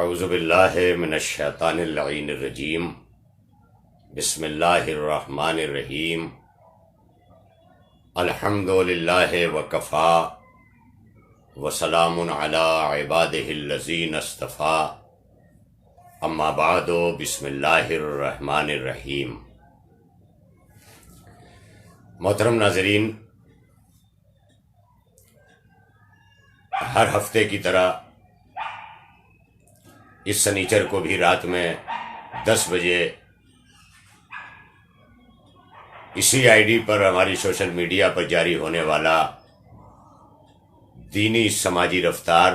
اعوذ باللہ من الشیطان اللعین الرجیم بسم اللہ الرحمن الرحیم الحمد للہ وکفا وسلام علی عبادہ الذین اصطفا اما بعد بسم اللہ الرحمن الرحیم۔ محترم ناظرین، ہر ہفتے کی طرح اس سنیچر کو بھی رات میں 10 بجے اسی آئی ڈی پر ہماری سوشل میڈیا پر جاری ہونے والا دینی سماجی رفتار،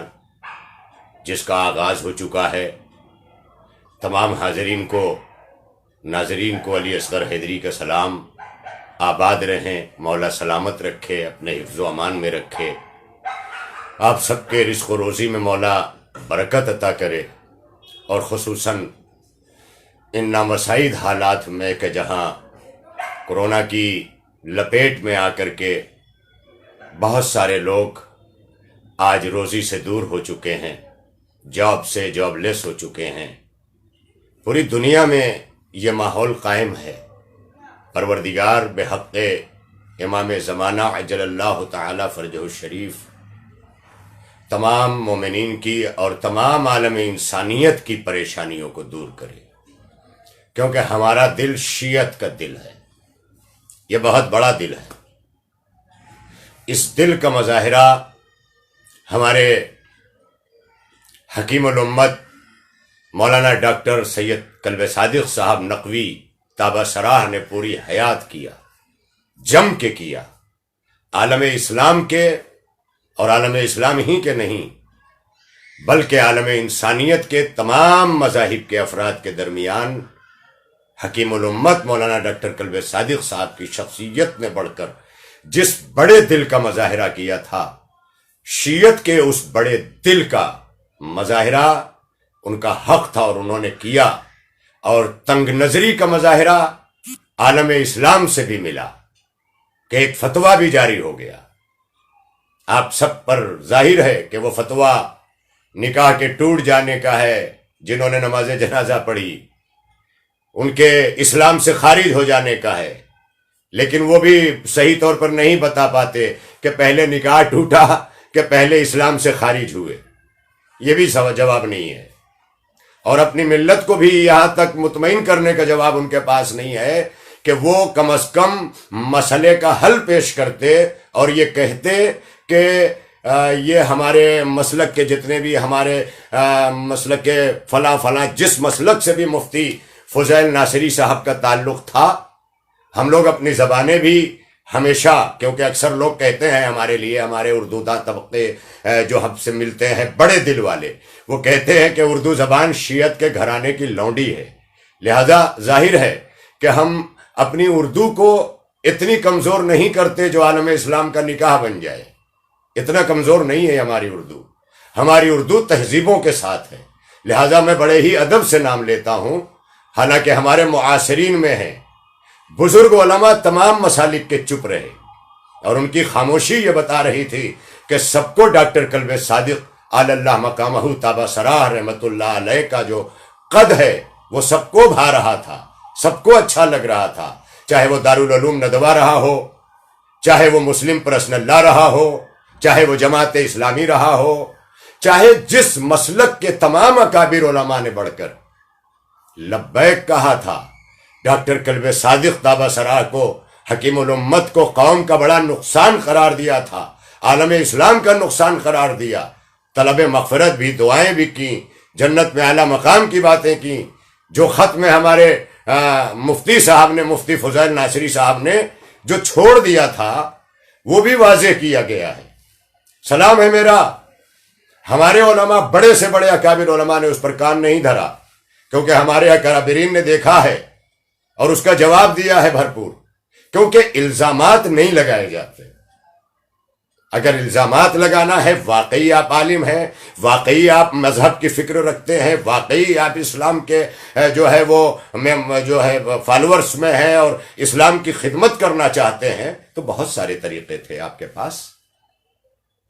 جس کا آغاز ہو چکا ہے، تمام حاضرین کو، ناظرین کو علی اصغر حیدری کا سلام۔ آباد رہیں، مولا سلامت رکھے، اپنے حفظ و امان میں رکھے، آپ سب کے رزق و روزی میں مولا برکت عطا کرے، اور خصوصاً ان نامساعد حالات میں کہ جہاں کورونا کی لپیٹ میں آ کر کے بہت سارے لوگ آج روزی سے دور ہو چکے ہیں، جاب سے جاب لیس ہو چکے ہیں، پوری دنیا میں یہ ماحول قائم ہے۔ پروردگار بحق امام زمانہ عجل اللہ تعالی فرجہ الشریف تمام مومنین کی اور تمام عالم انسانیت کی پریشانیوں کو دور کرے، کیونکہ ہمارا دل شیعت کا دل ہے، یہ بہت بڑا دل ہے۔ اس دل کا مظاہرہ ہمارے حکیم الامت مولانا ڈاکٹر سید کلب صادق صاحب نقوی تابہ سراہ نے پوری حیات کیا، جم کے کیا، عالم اسلام کے اور عالم اسلام ہی کے نہیں بلکہ عالم انسانیت کے تمام مذاہب کے افراد کے درمیان حکیم الامت مولانا ڈاکٹر کلب صادق صاحب کی شخصیت نے بڑھ کر جس بڑے دل کا مظاہرہ کیا تھا، شیعت کے اس بڑے دل کا مظاہرہ ان کا حق تھا اور انہوں نے کیا، اور تنگ نظری کا مظاہرہ عالم اسلام سے بھی ملا کہ ایک فتویٰ بھی جاری ہو گیا۔ آپ سب پر ظاہر ہے کہ وہ فتویٰ نکاح کے ٹوٹ جانے کا ہے، جنہوں نے نماز جنازہ پڑھی ان کے اسلام سے خارج ہو جانے کا ہے، لیکن وہ بھی صحیح طور پر نہیں بتا پاتے کہ پہلے نکاح ٹوٹا کہ پہلے اسلام سے خارج ہوئے، یہ بھی جواب نہیں ہے، اور اپنی ملت کو بھی یہاں تک مطمئن کرنے کا جواب ان کے پاس نہیں ہے کہ وہ کم از کم مسئلے کا حل پیش کرتے اور یہ کہتے کہ یہ ہمارے مسلک کے جتنے بھی ہمارے مسلک کے فلاں جس مسلک سے بھی مفتی فضیل ناصری صاحب کا تعلق تھا، ہم لوگ اپنی زبانیں بھی ہمیشہ، کیونکہ اکثر لوگ کہتے ہیں ہمارے لیے، ہمارے اردو دا طبقے جو ہم سے ملتے ہیں بڑے دل والے، وہ کہتے ہیں کہ اردو زبان شیعت کے گھرانے کی لونڈی ہے، لہذا ظاہر ہے کہ ہم اپنی اردو کو اتنی کمزور نہیں کرتے جو عالم اسلام کا نکاح بن جائے، اتنا کمزور نہیں ہے ہماری اردو، ہماری اردو تہذیبوں کے ساتھ ہے، لہذا میں بڑے ہی ادب سے نام لیتا ہوں، حالانکہ ہمارے معاصرین میں ہیں بزرگ علماء تمام مسالک کے چپ رہے، اور ان کی خاموشی یہ بتا رہی تھی کہ سب کو ڈاکٹر کلب صادق علی اللہ مقامہ تابہ سراہ رحمت اللہ علیہ کا جو قد ہے وہ سب کو بھا رہا تھا، سب کو اچھا لگ رہا تھا، چاہے وہ دارالعلوم ندوہ رہا ہو، چاہے وہ مسلم پرسن اللہ رہا ہو، چاہے وہ جماعت اسلامی رہا ہو، چاہے جس مسلک کے تمام اکابر علماء نے بڑھ کر لبیک کہا تھا، ڈاکٹر کلب صادق تابہ سراہ کو، حکیم الامت کو قوم کا بڑا نقصان قرار دیا تھا، عالم اسلام کا نقصان قرار دیا، طلب مغفرت بھی، دعائیں بھی کی، جنت میں اعلیٰ مقام کی باتیں کی، جو خط میں ہمارے مفتی صاحب نے، مفتی فضیل ناصری صاحب نے جو چھوڑ دیا تھا وہ بھی واضح کیا گیا ہے۔ سلام ہے میرا، ہمارے علماء، بڑے سے بڑے اکابر علماء نے اس پر کان نہیں دھرا، کیونکہ ہمارے اکابرین نے دیکھا ہے اور اس کا جواب دیا ہے بھرپور، کیونکہ الزامات نہیں لگائے جاتے۔ اگر الزامات لگانا ہے، واقعی آپ عالم ہیں، واقعی آپ مذہب کی فکر رکھتے ہیں، واقعی آپ اسلام کے جو ہے وہ فالورز میں ہیں اور اسلام کی خدمت کرنا چاہتے ہیں، تو بہت سارے طریقے تھے آپ کے پاس۔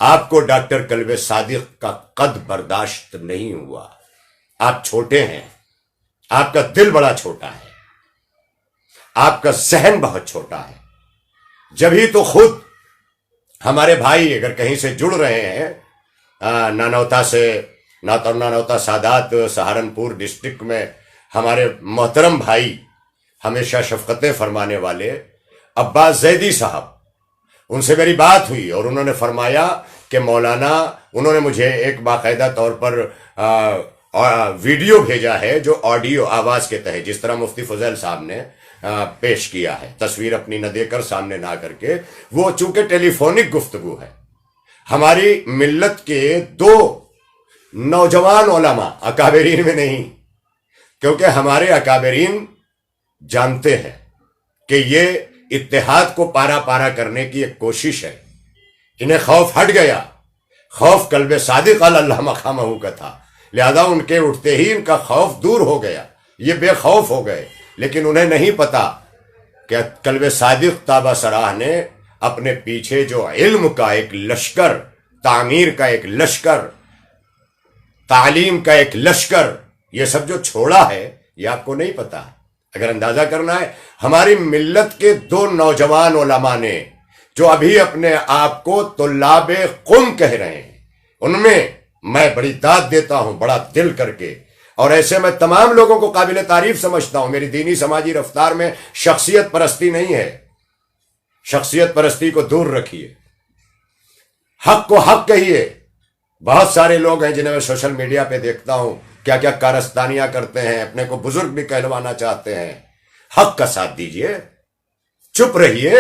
آپ کو ڈاکٹر کلب صادق کا قد برداشت نہیں ہوا، آپ چھوٹے ہیں، آپ کا دل بڑا چھوٹا ہے، آپ کا ذہن بہت چھوٹا ہے. جبھی تو خود ہمارے بھائی اگر کہیں سے جڑ رہے ہیں، نانوتا سے، نانوتا سادات سہارنپور ڈسٹرکٹ میں ہمارے محترم بھائی، ہمیشہ شفقتیں فرمانے والے عباس زیدی صاحب، ان سے میری بات ہوئی اور انہوں نے فرمایا کہ مولانا، انہوں نے مجھے ایک باقاعدہ طور پر ویڈیو بھیجا ہے جو آڈیو آواز کے تحت، جس طرح مفتی فضیل صاحب نے پیش کیا ہے، تصویر اپنی نہ دے کر، سامنے نہ کر کے، وہ چونکہ ٹیلی فونک گفتگو ہے. ہماری ملت کے دو نوجوان علماء، اکابرین میں نہیں، کیونکہ ہمارے اکابرین جانتے ہیں کہ یہ اتحاد کو پارا پارا کرنے کی ایک کوشش ہے. انہیں خوف ہٹ گیا، خوف قلب صادق علی اللہ مقامہ کا تھا، لہذا ان کے اٹھتے ہی ان کا خوف دور ہو گیا، یہ بے خوف ہو گئے. لیکن انہیں نہیں پتا کہ قلب صادق تابہ سراہ نے اپنے پیچھے جو علم کا ایک لشکر، تعمیر کا ایک لشکر، تعلیم کا ایک لشکر، یہ سب جو چھوڑا ہے، یہ آپ کو نہیں پتا. اگر اندازہ کرنا ہے، ہماری ملت کے دو نوجوان علماء نے جو ابھی اپنے آپ کو طلاب قم کہہ رہے ہیں، ان میں بڑی داد دیتا ہوں، بڑا دل کر کے، اور ایسے میں تمام لوگوں کو قابل تعریف سمجھتا ہوں. میری دینی سماجی رفتار میں شخصیت پرستی نہیں ہے، شخصیت پرستی کو دور رکھیے، حق کو حق کہیے. بہت سارے لوگ ہیں جنہیں میں سوشل میڈیا پہ دیکھتا ہوں، کیا کیا کارستانیاں کرتے ہیں، اپنے کو بزرگ بھی کہلوانا چاہتے ہیں. حق کا ساتھ دیجئے، چپ رہیے.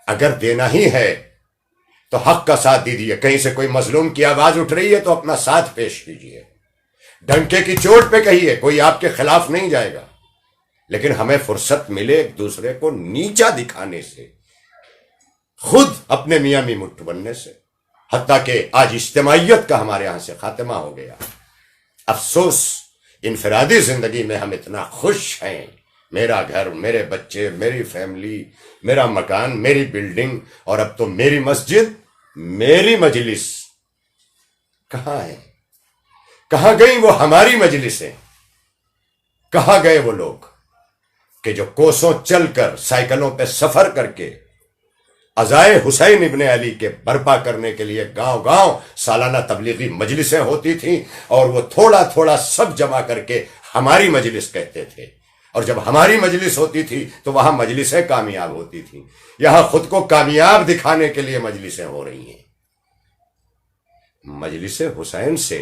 اگر دینا ہی ہے تو حق کا ساتھ دیجئے. کہیں سے کوئی مظلوم کی آواز اٹھ رہی ہے تو اپنا ساتھ پیش کیجئے، ڈنکے کی چوٹ پہ کہیے، کوئی آپ کے خلاف نہیں جائے گا. لیکن ہمیں فرصت ملے ایک دوسرے کو نیچا دکھانے سے، خود اپنے میاں می مٹھ بننے سے، حتیٰ کہ آج اجتماعیت کا ہمارے ہاں سے خاتمہ ہو گیا. افسوس، انفرادی زندگی میں ہم اتنا خوش ہیں، میرا گھر، میرے بچے، میری فیملی، میرا مکان، میری بلڈنگ، اور اب تو میری مسجد، میری مجلس. کہاں ہے؟ کہاں گئیں وہ ہماری مجلسیں؟ کہاں گئے وہ لوگ کہ جو کوسوں چل کر، سائیکلوں پہ سفر کر کے عزائے حسین ابن علی کے برپا کرنے کے لیے گاؤں گاؤں سالانہ تبلیغی مجلسیں ہوتی تھیں، اور وہ تھوڑا تھوڑا سب جمع کر کے ہماری مجلس کہتے تھے. اور جب ہماری مجلس ہوتی تھی تو وہاں مجلسیں کامیاب ہوتی تھیں. یہاں خود کو کامیاب دکھانے کے لیے مجلسیں ہو رہی ہیں. مجلس حسین سے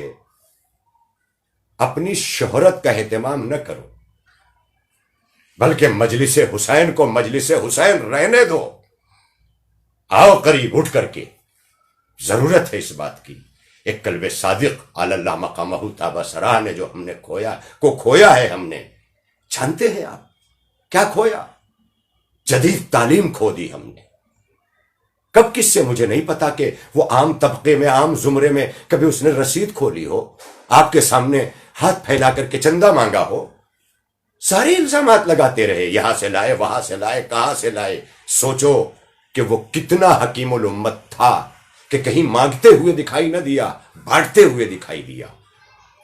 اپنی شہرت کا اہتمام نہ کرو، بلکہ مجلس حسین کو مجلس حسین رہنے دو. آؤ قریب اٹھ کر کے، ضرورت ہے اس بات کی. ایک قلب صادق علی اللہ مقامہ تابہ سراہ نے جو ہم نے کھویا ہے، ہم نے، جانتے ہیں آپ کیا کھویا؟ جدید تعلیم کھو دی ہم نے. کب کس سے مجھے نہیں پتا کہ وہ عام طبقے میں، عام زمرے میں کبھی اس نے رسید کھولی ہو، آپ کے سامنے ہاتھ پھیلا کر کے چندہ مانگا ہو. سارے الزامات لگاتے رہے، یہاں سے لائے، وہاں سے لائے، کہاں سے لائے. سوچو کہ وہ کتنا حکیم الامت تھا کہ کہیں مانگتے ہوئے دکھائی نہ دیا، بانٹتے ہوئے دکھائی دیا،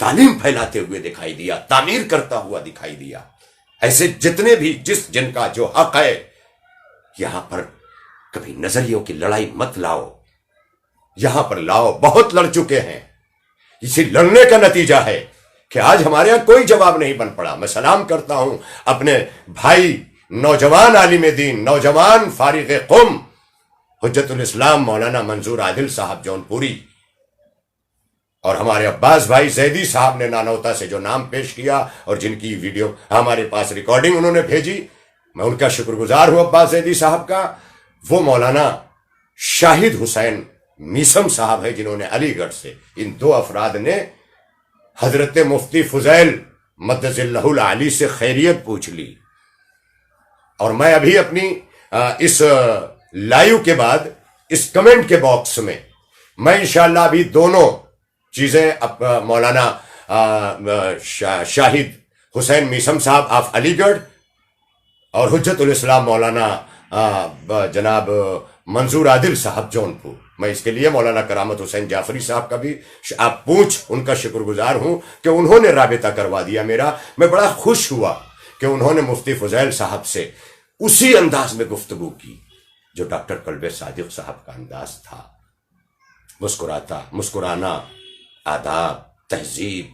تعلیم پھیلاتے ہوئے دکھائی دیا، تعمیر کرتا ہوا دکھائی دیا. ایسے جتنے بھی جن کا جو حق ہے، یہاں پر کبھی نظریوں کی لڑائی مت لاؤ. یہاں پر لاؤ، بہت لڑ چکے ہیں. اسی لڑنے کا نتیجہ ہے کہ آج ہمارے یہاں کوئی جواب نہیں بن پڑا. میں سلام کرتا ہوں اپنے بھائی، نوجوان عالم دین، نوجوان فارغ قم، حجت الاسلام مولانا منظور عادل صاحب جون پوری، اور ہمارے عباس بھائی زیدی صاحب نے نانوتا سے جو نام پیش کیا اور جن کی ویڈیو ہمارے پاس ریکارڈنگ انہوں نے بھیجی، میں ان کا شکر گزار ہوں عباس زیدی صاحب کا. وہ مولانا شاہد حسین میسم صاحب ہے جنہوں نے علی گڑھ سے، ان دو افراد نے حضرت مفتی فضیل مدذ اللہ العلی سے خیریت پوچھ لی. اور میں ابھی اپنی اس لائیو کے بعد اس کمنٹ کے باکس میں میں انشاءاللہ ابھی دونوں چیزیں مولانا شاہد حسین میسم صاحب آف علی گڑھ اور حجت الاسلام مولانا جناب منظور عادل صاحب جون پور، میں اس کے لیے مولانا کرامت حسین جعفری صاحب کا بھی آپ پوچھ ان کا شکر گزار ہوں کہ انہوں نے رابطہ کروا دیا میرا. میں بڑا خوش ہوا کہ انہوں نے مفتی فضیل صاحب سے اسی انداز میں گفتگو کی جو ڈاکٹر کلب صادق صاحب کا انداز تھا. مسکرانا، آداب، تہذیب،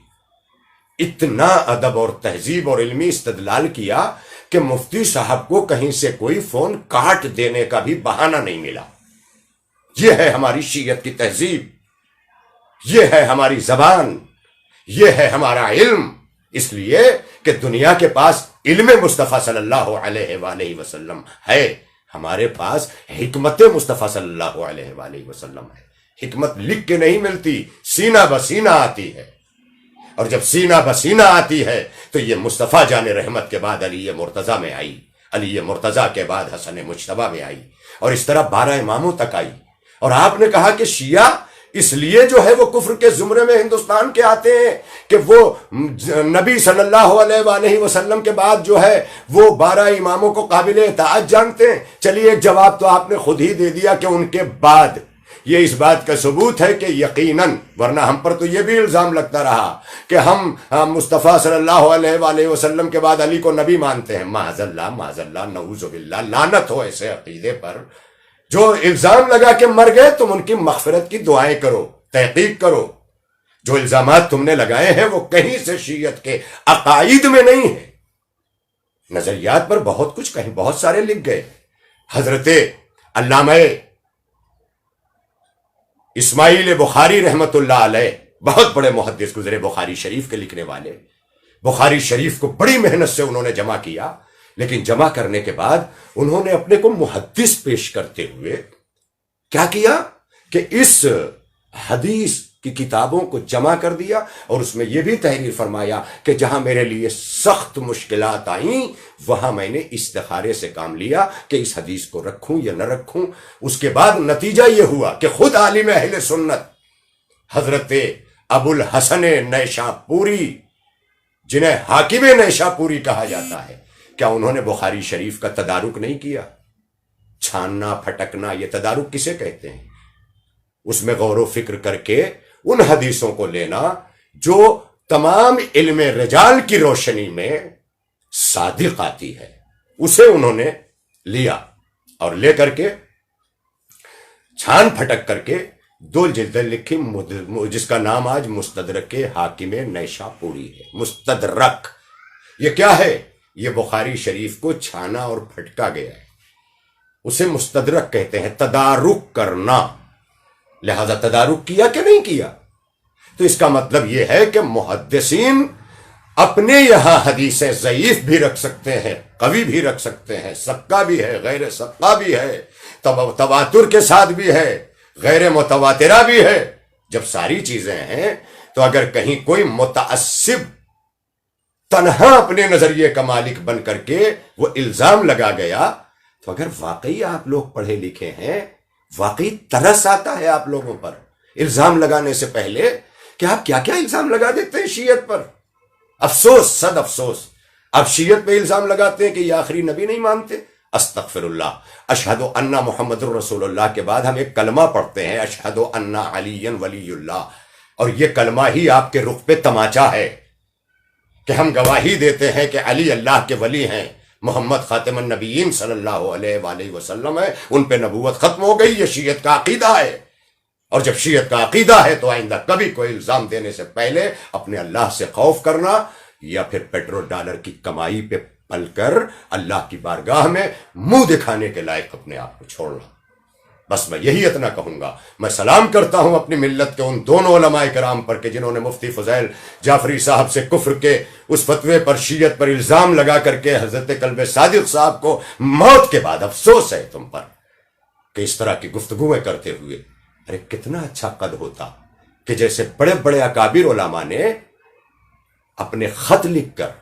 اتنا ادب اور تہذیب اور علمی استدلال کیا کہ مفتی صاحب کو کہیں سے کوئی فون کاٹ دینے کا بھی بہانہ نہیں ملا. یہ ہے ہماری شیعت کی تہذیب، یہ ہے ہماری زبان، یہ ہے ہمارا علم. اس لیے کہ دنیا کے پاس علم مصطفیٰ صلی اللہ علیہ وآلہ وسلم ہے، ہمارے پاس حکمت مصطفیٰ صلی اللہ علیہ وآلہ وسلم ہے. حکمت لکھ کے نہیں ملتی، سینہ بسینہ آتی ہے. اور جب سینہ بسینہ آتی ہے تو یہ مصطفیٰ جان رحمت کے بعد علی مرتضیٰ میں آئی، علی مرتضیٰ کے بعد حسن مجتبیٰ میں آئی، اور اس طرح 12 اماموں تک آئی. اور آپ نے کہا کہ شیعہ اس لیے جو ہے وہ کفر کے زمرے میں ہندوستان کے آتے ہیں کہ وہ نبی صلی اللہ علیہ وآلہ وسلم کے بعد جو ہے وہ 12 اماموں کو قابل اطاعت جانتے ہیں. چلیے ایک جواب تو آپ نے خود ہی دے دیا کہ ان کے بعد. یہ اس بات کا ثبوت ہے کہ یقیناً، ورنہ ہم پر تو یہ بھی الزام لگتا رہا کہ ہم مصطفیٰ صلی اللہ علیہ وآلہ وسلم کے بعد علی کو نبی مانتے ہیں. معاذ اللہ، نعوذ باللہ، لعنت ہو ایسے عقیدے پر. جو الزام لگا کے مر گئے تم ان کی مغفرت کی دعائیں کرو، تحقیق کرو. جو الزامات تم نے لگائے ہیں وہ کہیں سے شیعت کے عقائد میں نہیں ہے. نظریات پر بہت کچھ کہیں بہت سارے لکھ گئے. حضرت علامہ اسماعیل بخاری رحمت اللہ علیہ بہت بڑے محدث گزرے، بخاری شریف کے لکھنے والے. بخاری شریف کو بڑی محنت سے انہوں نے جمع کیا، لیکن جمع کرنے کے بعد انہوں نے اپنے کو محدث پیش کرتے ہوئے کیا کیا کہ اس حدیث کی کتابوں کو جمع کر دیا، اور اس میں یہ بھی تحریر فرمایا کہ جہاں میرے لیے سخت مشکلات آئیں وہاں میں نے استخارے سے کام لیا کہ اس حدیث کو رکھوں یا نہ رکھوں. اس کے بعد نتیجہ یہ ہوا کہ خود عالم اہل سنت حضرت ابو الحسن نیشاپوری، جنہیں حاکم نیشاپوری کہا جاتا ہے، کیا انہوں نے بخاری شریف کا تدارک نہیں کیا؟ چھاننا، پھٹکنا، یہ تدارک کسے کہتے ہیں؟ اس میں غور و فکر کر کے ان حدیثوں کو لینا جو تمام علم رجال کی روشنی میں صادق آتی ہے، اسے انہوں نے لیا اور لے کر کے چھان پھٹک کر کے 2 جلدیں لکھی، جس کا نام آج مستدرک حاکم نیشاپوری ہے. مستدرک یہ کیا ہے؟ یہ بخاری شریف کو چھانا اور پھٹکا گیا ہے، اسے مستدرک کہتے ہیں، تدارک کرنا. لہذا تدارک کیا کہ نہیں کیا؟ تو اس کا مطلب یہ ہے کہ محدثین اپنے یہاں حدیثیں ضعیف بھی رکھ سکتے ہیں، قوی بھی رکھ سکتے ہیں، سقہ بھی ہے، غیر سقہ بھی ہے، تواتر کے ساتھ بھی ہے، غیر متواترہ بھی ہے. جب ساری چیزیں ہیں تو اگر کہیں کوئی متعصب تنہا اپنے نظریے کا مالک بن کر کے وہ الزام لگا گیا، تو اگر واقعی آپ لوگ پڑھے لکھے ہیں، واقعی ترس آتا ہے آپ لوگوں پر الزام لگانے سے پہلے کہ آپ کیا کیا الزام لگا دیتے ہیں شیعت پر. افسوس، صد افسوس. اب شیعت پہ الزام لگاتے ہیں کہ یہ آخری نبی نہیں مانتے. استغفر اللہ. اشہد ان محمد الرسول اللہ کے بعد ہم ایک کلمہ پڑھتے ہیں، اشہد ان علی ولی اللہ، اور یہ کلمہ ہی آپ کے رخ پہ تماچا ہے کہ ہم گواہی دیتے ہیں کہ علی اللہ کے ولی ہیں، محمد خاتم النبیین صلی اللہ علیہ وآلہ وسلم ہے، ان پہ نبوت ختم ہو گئی. یہ شیعت کا عقیدہ ہے، اور جب شیعت کا عقیدہ ہے تو آئندہ کبھی کوئی الزام دینے سے پہلے اپنے اللہ سے خوف کرنا، یا پھر پیٹرول ڈالر کی کمائی پہ پل کر اللہ کی بارگاہ میں منہ دکھانے کے لائق اپنے آپ کو چھوڑنا. بس میں یہی اتنا کہوں گا. میں سلام کرتا ہوں اپنی ملت کے ان دونوں علماء کرام پر کہ جنہوں نے مفتی فضیل جعفری صاحب سے کفر کے اس فتوے پر، شیعت پر الزام لگا کر کے حضرت کلب صادق صاحب کو موت کے بعد افسوس ہے تم پر کہ اس طرح کی گفتگویں کرتے ہوئے. ارے کتنا اچھا قد ہوتا کہ جیسے بڑے بڑے اکابر علماء نے اپنے خط لکھ کر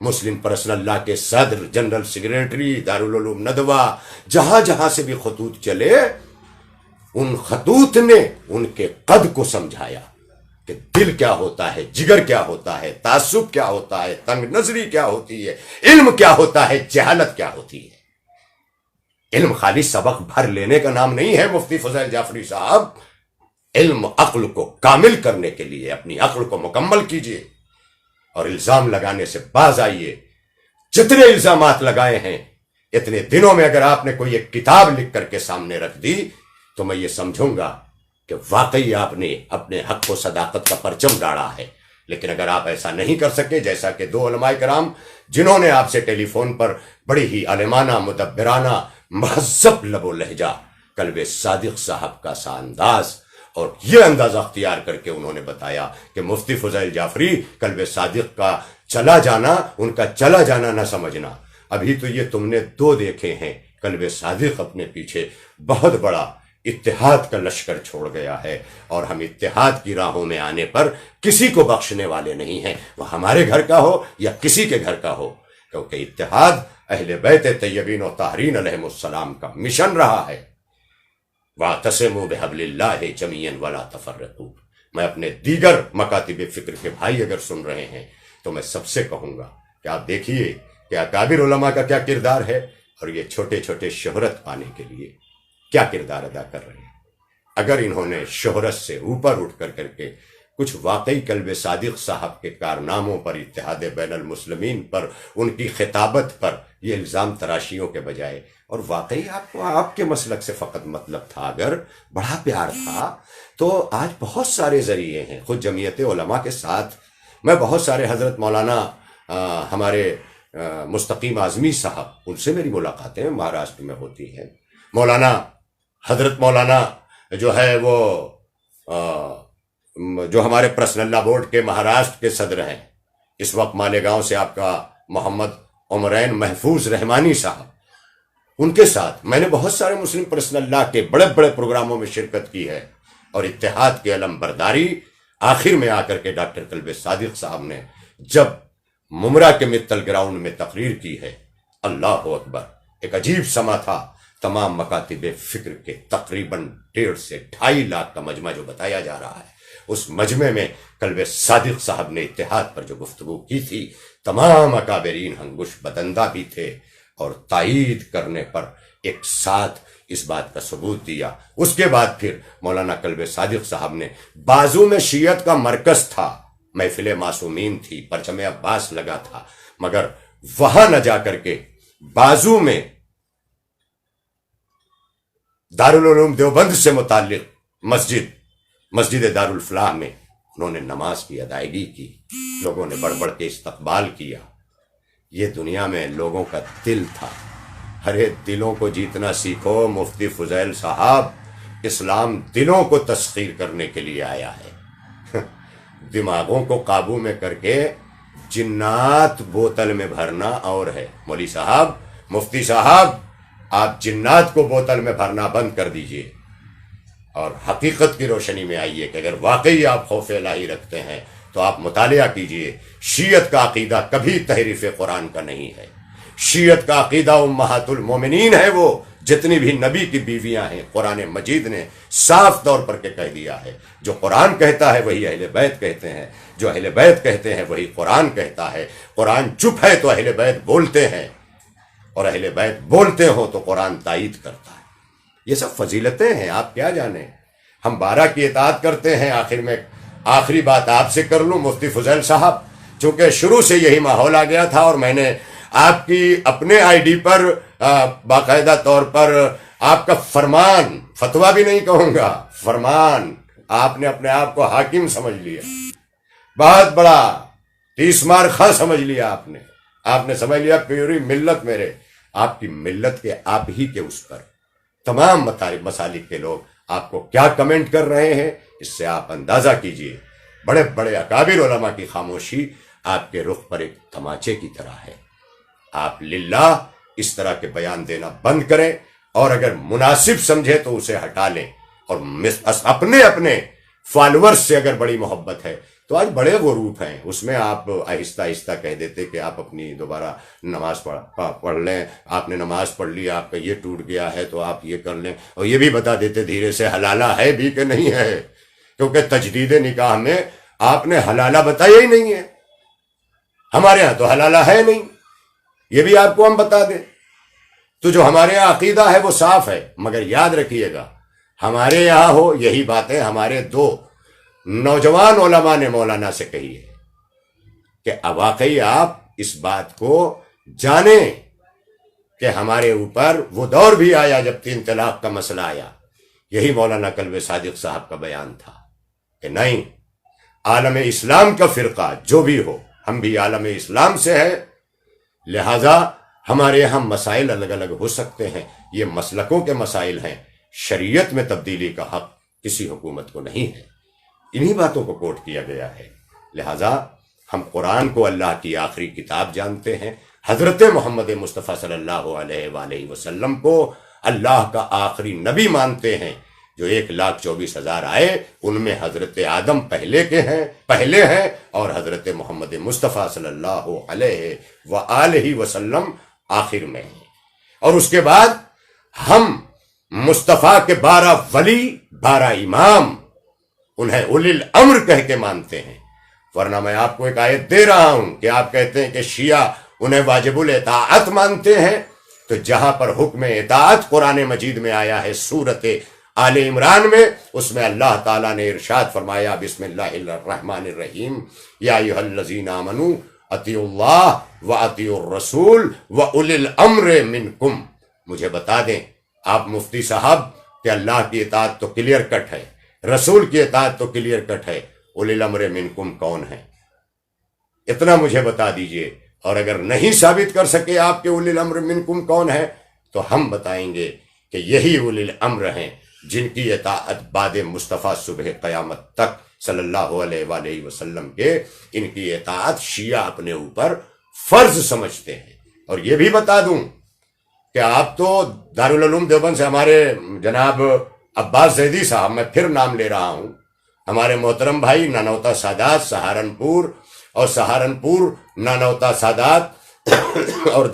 مسلم پرسنل اللہ کے صدر، جنرل سیکریٹری، دارالعلوم ندوہ، جہاں جہاں سے بھی خطوط چلے، ان خطوط نے ان کے قد کو سمجھایا کہ دل کیا ہوتا ہے، جگر کیا ہوتا ہے، تعصب کیا ہوتا ہے، تنگ نظری کیا ہوتی ہے، علم کیا ہوتا ہے، جہالت کیا ہوتی ہے. علم خالی سبق بھر لینے کا نام نہیں ہے مفتی فضیل جعفری صاحب. علم عقل کو کامل کرنے کے لیے اپنی عقل کو مکمل کیجئے اور الزام لگانے سے باز آئیے. جتنے الزامات لگائے ہیں اتنے دنوں میں اگر آپ نے کوئی ایک کتاب لکھ کر کے سامنے رکھ دی تو میں یہ سمجھوں گا کہ واقعی آپ نے اپنے حق و صداقت کا پرچم گاڑا ہے. لیکن اگر آپ ایسا نہیں کر سکے، جیسا کہ 2 علماء کرام جنہوں نے آپ سے ٹیلی فون پر بڑی ہی عالمانہ، مدبرانہ، مہذب لب و لہجہ قلب صادق صاحب کا سا انداز اور یہ اندازہ اختیار کر کے انہوں نے بتایا کہ مفتی فضیل جعفری قلب صادق کا چلا جانا، ان کا چلا جانا نہ سمجھنا. ابھی تو یہ تم نے 2 دیکھے ہیں. قلب صادق اپنے پیچھے بہت بڑا اتحاد کا لشکر چھوڑ گیا ہے اور ہم اتحاد کی راہوں میں آنے پر کسی کو بخشنے والے نہیں ہیں، وہ ہمارے گھر کا ہو یا کسی کے گھر کا ہو، کیونکہ اتحاد اہل بیت طیبین و طاہرین علیہم السلام کا مشن رہا ہے. وَاعْتَصِمُوا بِحَبْلِ اللَّهِ جَمِيعًا وَلَا تَفَرَّقُوا. میں اپنے دیگر مکاتب فکر کے بھائی اگر سن رہے ہیں تو میں سب سے کہوں گا کہ آپ دیکھیے کہ اکابر علماء کا کیا کردار ہے اور یہ چھوٹے چھوٹے شہرت پانے کے لیے کیا کردار ادا کر رہے ہیں. اگر انہوں نے شہرت سے اوپر اٹھ کر کے کچھ واقعی قلب صادق صاحب کے کارناموں پر، اتحاد بین المسلمین پر، ان کی خطابت پر یہ الزام تراشیوں کے بجائے، اور واقعی آپ کو آپ کے مسلک سے فقط مطلب تھا، اگر بڑا پیار تھا تو آج بہت سارے ذریعے ہیں. خود جمعیت علماء کے ساتھ میں بہت سارے حضرت مولانا ہمارے مستقیم اعظمی صاحب، ان سے میری ملاقاتیں مہاراشٹر میں ہوتی ہیں. حضرت مولانا جو ہے وہ جو ہمارے پرسنل لا بورڈ کے مہاراشٹر کے صدر ہیں، اس وقت مالیگاؤں سے آپ کا محمد عمرین محفوظ رحمانی صاحب، ان کے ساتھ میں نے بہت سارے مسلم پرسنل لا کے بڑے بڑے پروگراموں میں شرکت کی ہے. اور اتحاد کی علم برداری آخر میں آ کر کے ڈاکٹر قلب صادق صاحب نے جب ممرا کے متل گراؤنڈ میں تقریر کی ہے، اللہ اکبر، ایک عجیب سما تھا. تمام مکاتب فکر کے تقریباً 1.5 سے 2.5 لاکھ کا مجمع جو بتایا جا رہا ہے، اس مجمع میں قلب صادق صاحب نے اتحاد پر جو گفتگو کی تھی، تمام اکابرین ہنگوش بدندہ بھی تھے اور تائید کرنے پر ایک ساتھ اس بات کا ثبوت دیا. اس کے بعد پھر مولانا قلب صادق صاحب نے بازو میں شیعت کا مرکز تھا، محفل معصومین تھی، پرچم عباس لگا تھا، مگر وہاں نہ جا کر کے بازو میں دارالعلوم دیوبند سے متعلق مسجد دارالفلاح میں انہوں نے نماز کی ادائیگی کی. لوگوں نے بڑھ بڑھ کے استقبال کیا. یہ دنیا میں لوگوں کا دل تھا. ہرے دلوں کو جیتنا سیکھو. مفتی فضیل صاحب، اسلام دلوں کو تسخیر کرنے کے لیے آیا ہے. دماغوں کو قابو میں کر کے جنات بوتل میں بھرنا اور ہے. مولوی صاحب، مفتی صاحب، آپ جنات کو بوتل میں بھرنا بند کر دیجئے اور حقیقت کی روشنی میں آئیے کہ اگر واقعی آپ خوف الہی رکھتے ہیں تو آپ مطالعہ کیجئے. شیعت کا عقیدہ کبھی تحریف قرآن کا نہیں ہے. شیعت کا عقیدہ امہات المومنین ہے. وہ جتنی بھی نبی کی بیویاں ہیں، قرآن مجید نے صاف طور پر کے کہہ دیا ہے، جو قرآن کہتا ہے وہی اہل بیت کہتے ہیں، جو اہل بیت کہتے ہیں وہی قرآن کہتا ہے. قرآن چپ ہے تو اہل بیت بولتے ہیں، اور اہل بیت بولتے ہو تو قرآن تائید کرتا ہے. یہ سب فضیلتیں ہیں، آپ کیا جانیں. ہم 12 کی اطاعت کرتے ہیں. آخر میں آخری بات آپ سے کر لوں مفتی فضیل صاحب، چونکہ شروع سے یہی ماحول آ گیا تھا اور میں نے آپ کی اپنے آئی ڈی پر باقاعدہ طور پر آپ کا فرمان، فتویٰ بھی نہیں کہوں گا، فرمان، آپ نے اپنے آپ کو حاکم سمجھ لیا، بہت بڑا 30 مار خواہ سمجھ لیا آپ نے سمجھ لیا پوری ملت میرے، آپ کی ملت کے، آپ ہی کے اس پر تمام مسالک کے لوگ آپ کو کیا کمنٹ کر رہے ہیں، اس سے آپ اندازہ کیجئے. بڑے بڑے اکابر علماء کی خاموشی آپ کے رخ پر ایک تماچے کی طرح ہے. آپ للہ اس طرح کے بیان دینا بند کریں اور اگر مناسب سمجھے تو اسے ہٹا لیں. اور اپنے فالورز سے اگر بڑی محبت ہے تو آج بڑے غروب ہیں، اس میں آپ آہستہ آہستہ کہہ دیتے کہ آپ اپنی دوبارہ نماز پڑھ لیں، آپ نے نماز پڑھ لی، آپ کا یہ ٹوٹ گیا ہے تو آپ یہ کر لیں، اور یہ بھی بتا دیتے دھیرے سے حلالہ ہے بھی کہ نہیں ہے، کیونکہ تجدید نکاح میں آپ نے حلالہ بتایا ہی نہیں ہے. ہمارے ہاں تو حلالہ ہے نہیں، یہ بھی آپ کو ہم بتا دیں. تو جو ہمارے یہاں عقیدہ ہے وہ صاف ہے، مگر یاد رکھیے گا ہمارے یہاں ہو یہی باتیں ہمارے دو نوجوان علماء نے مولانا سے کہی ہے کہ اب واقعی آپ اس بات کو جانیں کہ ہمارے اوپر وہ دور بھی آیا جب 3 طلاق کا مسئلہ آیا. یہی مولانا کلب صادق صاحب کا بیان تھا کہ نہیں، عالم اسلام کا فرقہ جو بھی ہو، ہم بھی عالم اسلام سے ہے، لہذا ہمارے یہاں مسائل الگ الگ ہو سکتے ہیں، یہ مسلکوں کے مسائل ہیں، شریعت میں تبدیلی کا حق کسی حکومت کو نہیں ہے. انہی باتوں کو کوٹ کیا گیا ہے. لہذا ہم قرآن کو اللہ کی آخری کتاب جانتے ہیں، حضرت محمد مصطفیٰ صلی اللہ علیہ وآلہ وسلم کو اللہ کا آخری نبی مانتے ہیں. جو 1,24,000 آئے ان میں حضرت آدم پہلے ہیں اور حضرت محمد مصطفیٰ صلی اللہ علیہ وآلہ وسلم آخر میں ہیں. اور اس کے بعد ہم مصطفیٰ کے 12 ولی 12 امام انہیں اولی الامر کہہ کے مانتے ہیں. ورنہ میں آپ کو ایک آیت دے رہا ہوں کہ آپ کہتے ہیں کہ شیعہ انہیں واجب الاطاعت مانتے ہیں، تو جہاں پر حکم اطاعت قرآن مجید میں آیا ہے سورت آل عمران میں، اس میں اللہ تعالیٰ نے ارشاد فرمایا بسم اللہ الرحمن الرحیم یا ایھا الذین آمنوا اطیعوا اللہ واطیعوا الرسول واولی الامر منکم. مجھے بتا دیں آپ مفتی صاحب کہ اللہ کی اطاعت تو کلیئر کٹ ہے، رسول کی اطاعت تو کلیئر کٹ ہے، اولی الامر منکم کون ہے؟ اتنا مجھے بتا دیجئے. اور اگر نہیں ثابت کر سکے آپ کے اولی الامر منکم کون ہے تو ہم بتائیں گے کہ یہی اولی الامر ہیں جن کی اطاعت بعد مصطفیٰ صبح قیامت تک صلی اللہ علیہ وآلہ وسلم کے، ان کی اطاعت شیعہ اپنے اوپر فرض سمجھتے ہیں. اور یہ بھی بتا دوں کہ آپ تو دارالعلوم دیوبند سے ہمارے جناب عباس زیدی صاحب، میں پھر نام لے رہا ہوں، ہمارے محترم بھائی نانوتا سادات سہارنپور، اور سہارنپور نانوتا سادات اور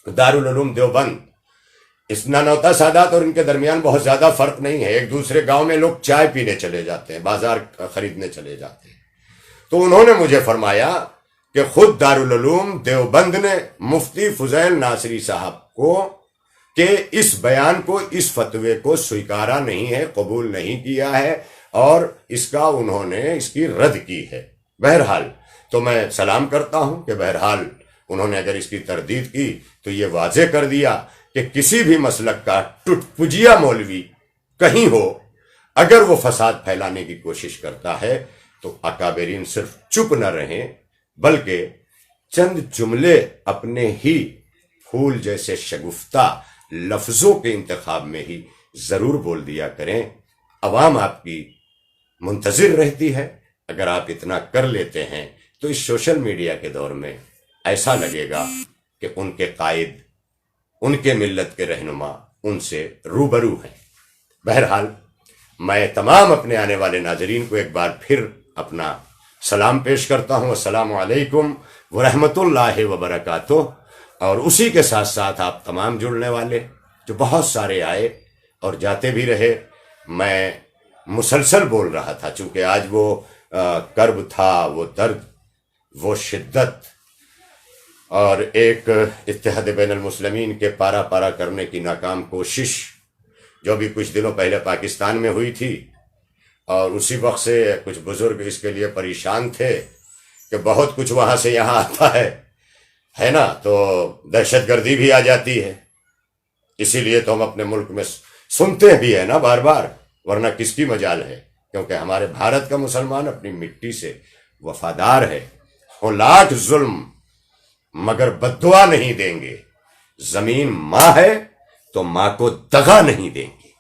دارالعلوم دیوبند، اس نانوتا سادات اور ان کے درمیان بہت زیادہ فرق نہیں ہے. ایک دوسرے گاؤں میں لوگ چائے پینے چلے جاتے ہیں، بازار خریدنے چلے جاتے ہیں. تو انہوں نے مجھے فرمایا کہ خود دارالعلوم دیوبند نے مفتی فضیل ناصری صاحب کو کہ اس بیان کو، اس فتوے کو سویکارا نہیں ہے، قبول نہیں کیا ہے، اور اس کا انہوں نے اس کی رد کی ہے. بہرحال تو میں سلام کرتا ہوں کہ بہرحال انہوں نے اگر اس کی تردید کی تو یہ واضح کر دیا کہ کسی بھی مسلک کا ٹٹ پجیا مولوی کہیں ہو، اگر وہ فساد پھیلانے کی کوشش کرتا ہے تو اکابرین صرف چپ نہ رہیں بلکہ چند جملے اپنے ہی پھول جیسے شگفتہ لفظوں کے انتخاب میں ہی ضرور بول دیا کریں. عوام آپ کی منتظر رہتی ہے. اگر آپ اتنا کر لیتے ہیں تو اس سوشل میڈیا کے دور میں ایسا لگے گا کہ ان کے قائد، ان کے ملت کے رہنما ان سے روبرو ہیں. بہرحال میں تمام اپنے آنے والے ناظرین کو ایک بار پھر اپنا سلام پیش کرتا ہوں. السلام علیکم ورحمۃ اللہ وبرکاتہ. اور اسی کے ساتھ ساتھ آپ تمام جڑنے والے جو بہت سارے آئے اور جاتے بھی رہے. میں مسلسل بول رہا تھا چونکہ آج وہ کرب تھا، وہ درد، وہ شدت، اور ایک اتحاد بین المسلمین کے پارا پارا کرنے کی ناکام کوشش جو بھی کچھ دنوں پہلے پاکستان میں ہوئی تھی. اور اسی وقت سے کچھ بزرگ اس کے لیے پریشان تھے کہ بہت کچھ وہاں سے یہاں آتا ہے نا، تو دہشت گردی بھی آ جاتی ہے. اسی لیے تو ہم اپنے ملک میں سنتے بھی ہیں نا بار بار، ورنہ کس کی مجال ہے؟ کیونکہ ہمارے بھارت کا مسلمان اپنی مٹی سے وفادار ہے. ہو لاکھ ظلم مگر بددعا نہیں دیں گے. زمین ماں ہے تو ماں کو دغا نہیں دیں گے.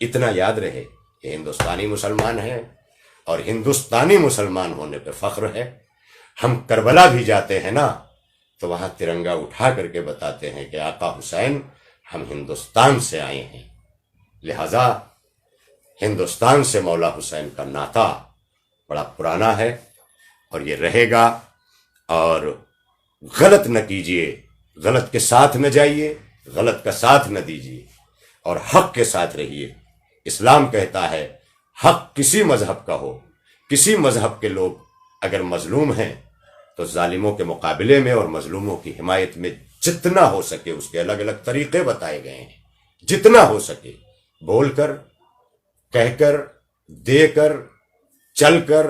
اتنا یاد رہے کہ ہندوستانی مسلمان ہیں اور ہندوستانی مسلمان ہونے پہ فخر ہے. ہم کربلا بھی جاتے ہیں نا تو وہاں ترنگا اٹھا کر کے بتاتے ہیں کہ آقا حسین ہم ہندوستان سے آئے ہیں. لہذا ہندوستان سے مولا حسین کا ناطہ بڑا پرانا ہے اور یہ رہے گا. اور غلط نہ کیجیے، غلط کے ساتھ نہ جائیے، غلط کا ساتھ نہ دیجیے، اور حق کے ساتھ رہیے. اسلام کہتا ہے حق کسی مذہب کا ہو، کسی مذہب کے لوگ اگر مظلوم ہیں تو ظالموں کے مقابلے میں اور مظلوموں کی حمایت میں جتنا ہو سکے اس کے الگ الگ طریقے بتائے گئے ہیں، جتنا ہو سکے بول کر، کہہ کر، دے کر، چل کر،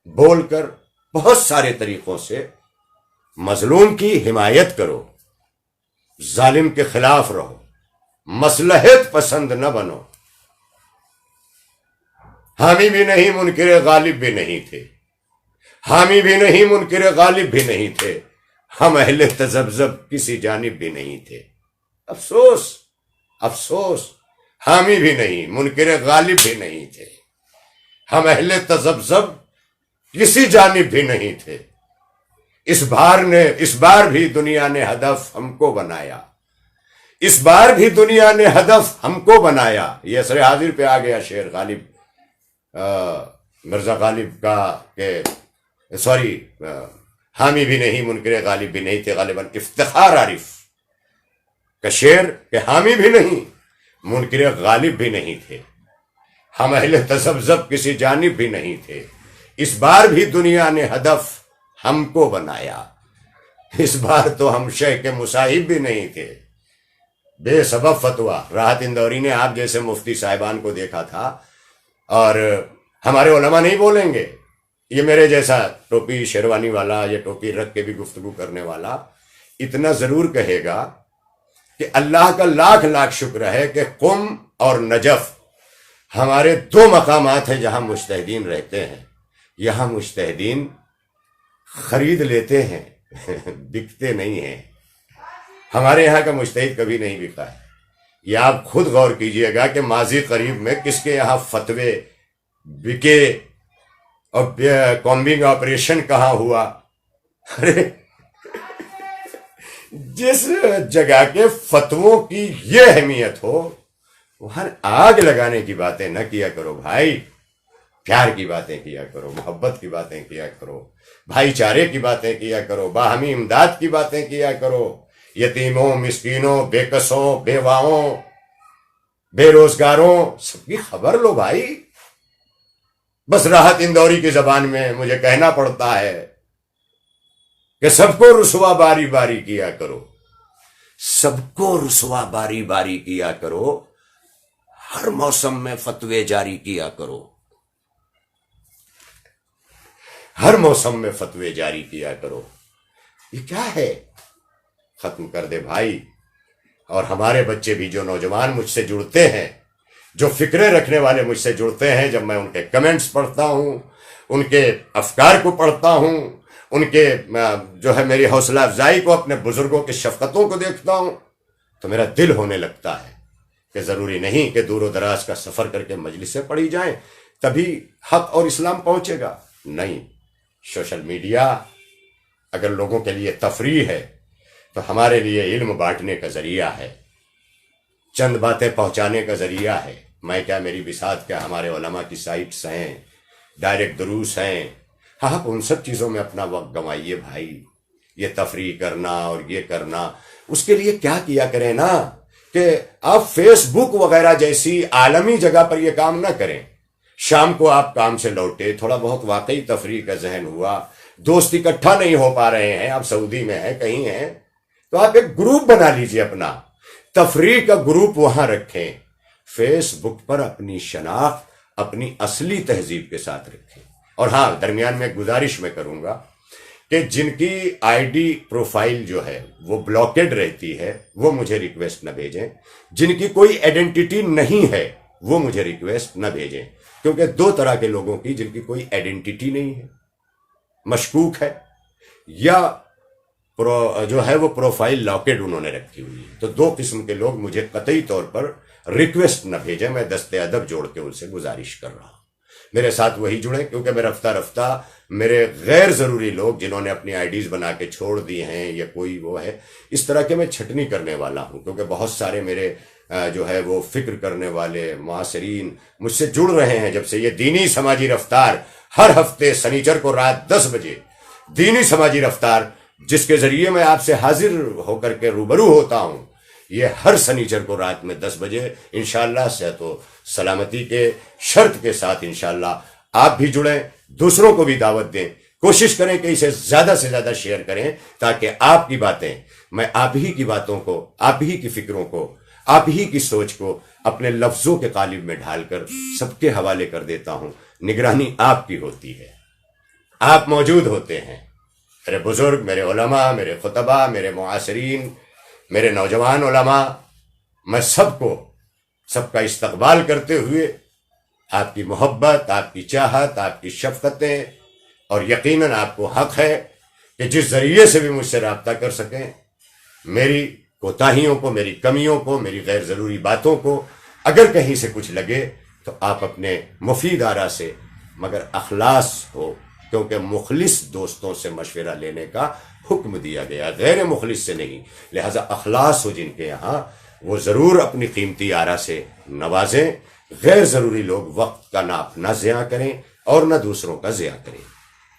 بول کر، بہت سارے طریقوں سے مظلوم کی حمایت کرو، ظالم کے خلاف رہو، مصلحت پسند نہ بنو۔ حامی بھی نہیں، منکر غالب بھی نہیں تھے، حامی بھی نہیں، منکر غالب بھی نہیں تھے، ہم اہل تذبذب کسی جانب بھی نہیں تھے۔ افسوس، افسوس، حامی بھی نہیں، منکر غالب بھی نہیں تھے، ہم اہل تذبذب کسی جانب بھی نہیں تھے۔ اس بار بھی دنیا نے ہدف ہم کو بنایا، اس بار بھی دنیا نے ہدف ہم کو بنایا۔ یہ عصر حاضر پہ آ گیا شعر غالب مرزا غالب کا کہ سوری حامی بھی نہیں، منکر غالب بھی نہیں تھے، غالباً افتخار عارف کا شعر کہ حامی بھی نہیں، منکر غالب بھی نہیں تھے، ہم اہل تذبذب کسی جانب بھی نہیں تھے، اس بار بھی دنیا نے ہدف ہم کو بنایا۔ اس بار تو ہم شیخ کے مصاحب بھی نہیں تھے۔ بے سبب فتویٰ، راحت اندوری نے آپ جیسے مفتی صاحبان کو دیکھا تھا، اور ہمارے علماء نہیں بولیں گے، یہ میرے جیسا ٹوپی شیروانی والا یا ٹوپی رکھ کے بھی گفتگو کرنے والا اتنا ضرور کہے گا کہ اللہ کا لاکھ لاکھ شکر ہے کہ قم اور نجف ہمارے دو مقامات ہیں جہاں مجتہدین رہتے ہیں۔ یہاں مجتہدین خرید لیتے ہیں، بکتے نہیں ہیں۔ ہمارے یہاں کا مجتہد کبھی نہیں بکا ہے۔ یہ آپ خود غور کیجئے گا کہ ماضی قریب میں کس کے یہاں فتوے بکے اور کامبنگ آپریشن کہاں ہوا۔ ارے جس جگہ کے فتووں کی یہ اہمیت ہو وہاں آگ لگانے کی باتیں نہ کیا کرو بھائی، پیار کی باتیں کیا کرو، محبت کی باتیں کیا کرو، بھائی چارے کی باتیں کیا کرو، باہمی امداد کی باتیں کیا کرو، یتیموں، مسکینوں، بے کسوں، بیواؤں، بے روزگاروں سب کی خبر لو بھائی۔ بس راحت اندوری کی زبان میں مجھے کہنا پڑتا ہے کہ سب کو رسوا باری باری کیا کرو، سب کو رسوا باری باری کیا کرو، ہر موسم میں فتوے جاری کیا کرو، ہر موسم میں فتوے جاری کیا کرو۔ یہ کیا ہے؟ ختم کر دے بھائی۔ اور ہمارے بچے بھی، جو نوجوان مجھ سے جڑتے ہیں، جو فکریں رکھنے والے مجھ سے جڑتے ہیں، جب میں ان کے کمنٹس پڑھتا ہوں، ان کے افکار کو پڑھتا ہوں، ان کے جو ہے میری حوصلہ افزائی کو، اپنے بزرگوں کی شفقتوں کو دیکھتا ہوں، تو میرا دل ہونے لگتا ہے کہ ضروری نہیں کہ دور و دراز کا سفر کر کے مجلسیں پڑھی جائیں تبھی حق اور اسلام پہنچے گا۔ نہیں، سوشل میڈیا اگر لوگوں کے لیے تفریح ہے تو ہمارے لیے علم بانٹنے کا ذریعہ ہے، چند باتیں پہنچانے کا ذریعہ ہے۔ میں کیا، میری بساط کیا، ہمارے علماء کی سائٹس ہیں، ڈائریکٹ دروس ہیں، آپ ان سب چیزوں میں اپنا وقت گنوائیے بھائی۔ یہ تفریح کرنا اور یہ کرنا، اس کے لیے کیا کیا کریں نا کہ آپ فیس بک وغیرہ جیسی عالمی جگہ پر یہ کام نہ کریں۔ شام کو آپ کام سے لوٹے، تھوڑا بہت واقعی تفریح کا ذہن ہوا، دوست اکٹھا نہیں ہو پا رہے ہیں، آپ سعودی میں ہیں، کہیں ہیں، تو آپ ایک گروپ بنا لیجئے، اپنا تفریح کا گروپ وہاں رکھیں، فیس بک پر اپنی شناخت اپنی اصلی تہذیب کے ساتھ رکھیں۔ اور ہاں، درمیان میں گزارش میں کروں گا کہ جن کی آئی ڈی پروفائل جو ہے وہ بلاکڈ رہتی ہے وہ مجھے ریکویسٹ نہ بھیجیں، جن کی کوئی آئیڈینٹی نہیں ہے وہ مجھے ریکویسٹ نہ بھیجیں، کیونکہ دو طرح کے لوگوں کی، جن کی کوئی آئیڈینٹی نہیں ہے، مشکوک ہے، یا جو ہے وہ پروفائل لاکڈ انہوں نے رکھی ہوئی ہے، تو دو قسم کے لوگ مجھے قطعی طور پر ریکویسٹ نہ بھیجیں۔ میں دست ادب جوڑ کے ان سے گزارش کر رہا ہوں، میرے ساتھ وہی جڑیں، کیونکہ میں رفتہ رفتہ میرے غیر ضروری لوگ جنہوں نے اپنی آئی ڈیز بنا کے چھوڑ دی ہیں یا کوئی وہ ہے، اس طرح کے میں چھٹنی کرنے والا ہوں، کیونکہ بہت سارے میرے جو ہے وہ فکر کرنے والے معاصرین مجھ سے جڑ رہے ہیں جب سے یہ دینی سماجی رفتار ہر ہفتے سنیچر کو رات 10 بجے دینی سماجی رفتار، جس کے ذریعے میں آپ سے حاضر ہو کر کے روبرو ہوتا ہوں، یہ ہر سنیچر کو رات میں 10 بجے انشاءاللہ صحت و سلامتی کے شرط کے ساتھ انشاءاللہ آپ بھی جڑیں، دوسروں کو بھی دعوت دیں۔ کوشش کریں کہ اسے زیادہ سے زیادہ شیئر کریں تاکہ آپ کی باتیں، میں آپ ہی کی باتوں کو، آپ ہی کی فکروں کو، آپ ہی کی سوچ کو اپنے لفظوں کے قالب میں ڈھال کر سب کے حوالے کر دیتا ہوں۔ نگرانی آپ کی ہوتی ہے، آپ موجود ہوتے ہیں۔ میرے بزرگ، میرے علماء، میرے خطبہ، میرے معاصرین، میرے نوجوان علماء، میں سب کا استقبال کرتے ہوئے آپ کی محبت، آپ کی چاہت، آپ کی شفقتیں، اور یقیناً آپ کو حق ہے کہ جس ذریعے سے بھی مجھ سے رابطہ کر سکیں، میری کوتاہیوں کو، میری کمیوں کو، میری غیر ضروری باتوں کو اگر کہیں سے کچھ لگے تو آپ اپنے مفید آرا سے، مگر اخلاص ہو، کیونکہ مخلص دوستوں سے مشورہ لینے کا حکم دیا گیا، غیر مخلص سے نہیں، لہذا اخلاص ہو جن کے یہاں، وہ ضرور اپنی قیمتی آرا سے نوازیں۔ غیر ضروری لوگ وقت کا نہ اپنا ضیاع کریں اور نہ دوسروں کا ضیاع کریں،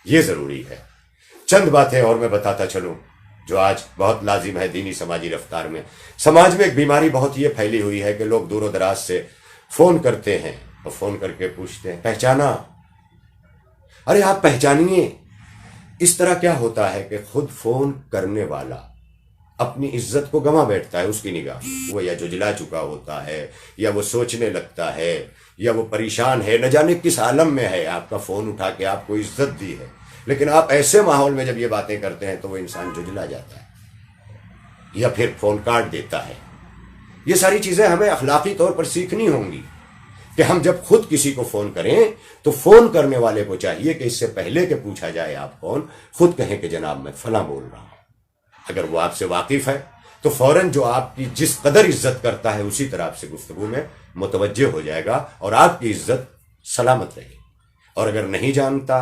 یہ ضروری ہے۔ چند باتیں اور میں بتاتا چلوں جو آج بہت لازم ہے دینی سماجی رفتار میں۔ سماج میں ایک بیماری بہت یہ پھیلی ہوئی ہے کہ لوگ دور و دراز سے فون کرتے ہیں اور فون کر کے پوچھتے ہیں پہچانا؟ ارے آپ پہچانیے۔ اس طرح کیا ہوتا ہے کہ خود فون کرنے والا اپنی عزت کو گنوا بیٹھتا ہے، اس کی نگاہ میں وہ یا جھجلا چکا ہوتا ہے، یا وہ سوچنے لگتا ہے، یا وہ پریشان ہے، نہ جانے کس عالم میں ہے۔ آپ کا فون اٹھا کے آپ کو عزت دی ہے، لیکن آپ ایسے ماحول میں جب یہ باتیں کرتے ہیں تو وہ انسان جھجلا جاتا ہے یا پھر فون کاٹ دیتا ہے۔ یہ ساری چیزیں ہمیں اخلاقی طور پر سیکھنی ہوں گی کہ ہم جب خود کسی کو فون کریں تو فون کرنے والے کو چاہیے کہ اس سے پہلے کہ پوچھا جائے آپ کون، خود کہیں کہ جناب میں فلاں بول رہا ہوں۔ اگر وہ آپ سے واقف ہے تو فوراً جو آپ کی جس قدر عزت کرتا ہے اسی طرح آپ سے گفتگو میں متوجہ ہو جائے گا اور آپ کی عزت سلامت رہے گی۔ اور اگر نہیں جانتا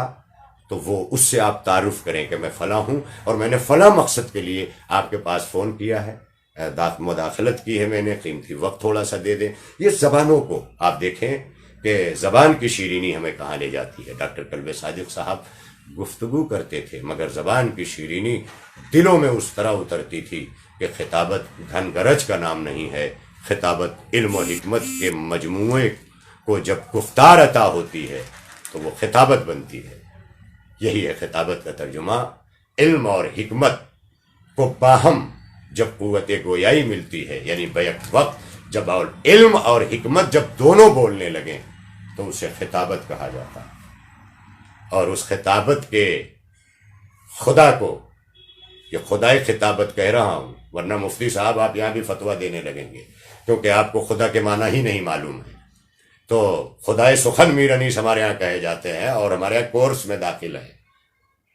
تو وہ اس سے آپ تعارف کریں کہ میں فلاں ہوں اور میں نے فلاں مقصد کے لیے آپ کے پاس فون کیا ہے، مداخلت کی ہے میں نے، قیمتی وقت تھوڑا سا دے دیں۔ یہ زبانوں کو آپ دیکھیں کہ زبان کی شیرینی ہمیں کہاں لے جاتی ہے۔ ڈاکٹر کلب صادق صاحب گفتگو کرتے تھے مگر زبان کی شیرینی دلوں میں اس طرح اترتی تھی کہ خطابت گھن گرج کا نام نہیں ہے، خطابت علم و حکمت کے مجموعے کو جب گفتار عطا ہوتی ہے تو وہ خطابت بنتی ہے۔ یہی ہے خطابت کا ترجمہ۔ علم اور حکمت کو باہم جب قوت گویائی ملتی ہے، یعنی بیک وقت جب علم اور حکمت جب دونوں بولنے لگیں تو اسے خطابت کہا جاتا ہے۔ اور اس خطابت کے خدا کو یہ خدائے خطابت کہہ رہا ہوں، ورنہ مفتی صاحب آپ یہاں بھی فتویٰ دینے لگیں گے کیونکہ آپ کو خدا کے معنی ہی نہیں معلوم ہے۔ تو خدائے سخن میر انیس ہمارے یہاں کہے جاتے ہیں اور ہمارے یہاں کورس میں داخل ہے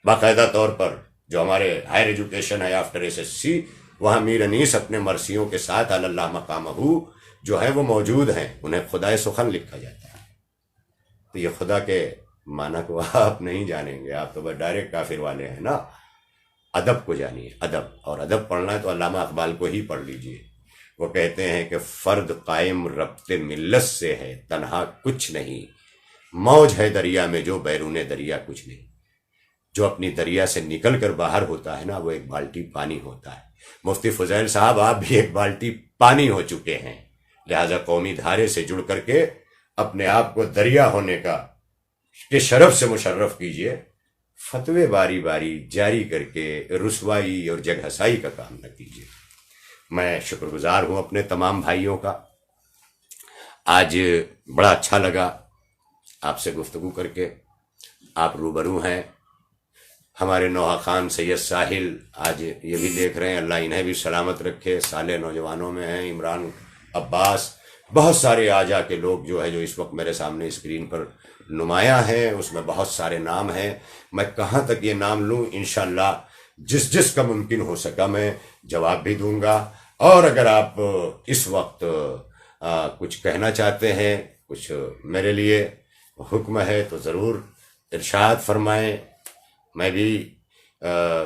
باقاعدہ طور پر، جو ہمارے ہائر ایجوکیشن ہے آفٹر SSC، وہاں میر انیس اپنے مرثیوں کے ساتھ علی اللہ مقامہ جو ہے وہ موجود ہیں، انہیں خدائے سخن لکھا جاتا ہے۔ تو یہ خدا کے معنی کو آپ نہیں جانیں گے، آپ تو بس ڈائریکٹ کافر والے ہیں نا۔ ادب کو جانیے، ادب، اور ادب پڑھنا ہے تو علامہ اقبال کو ہی پڑھ لیجئے۔ وہ کہتے ہیں کہ فرد قائم ربط ملت سے ہے، تنہا کچھ نہیں، موج ہے دریا میں جو بیرون دریا کچھ نہیں۔ جو اپنی دریا سے نکل کر باہر ہوتا ہے نا، وہ ایک بالٹی پانی ہوتا ہے۔ مفتی فضیل صاحب آپ بھی ایک بالٹی پانی ہو چکے ہیں، لہذا قومی دھارے سے جڑ کر کے اپنے آپ کو دریا ہونے کا کے شرف سے مشرف کیجئے۔ فتوے باری باری جاری کر کے رسوائی اور جگ ہسائی کا کام نہ کیجیے۔ میں شکر گزار ہوں اپنے تمام بھائیوں کا۔ آج بڑا اچھا لگا آپ سے گفتگو کر کے۔ آپ روبرو ہیں ہمارے نوحہ خان سید ساحل، آج یہ بھی دیکھ رہے ہیں، اللہ انہیں بھی سلامت رکھے، صالح نوجوانوں میں ہیں، عمران عباس، بہت سارے آجا کے لوگ جو ہے جو اس وقت میرے سامنے اسکرین پر نمایاں ہیں، اس میں بہت سارے نام ہیں۔ میں کہاں تک یہ نام لوں، انشاءاللہ جس کا ممکن ہو سکا میں جواب بھی دوں گا۔ اور اگر آپ اس وقت کچھ کہنا چاہتے ہیں، کچھ میرے لیے حکم ہے تو ضرور ارشاد فرمائیں۔ میں بھی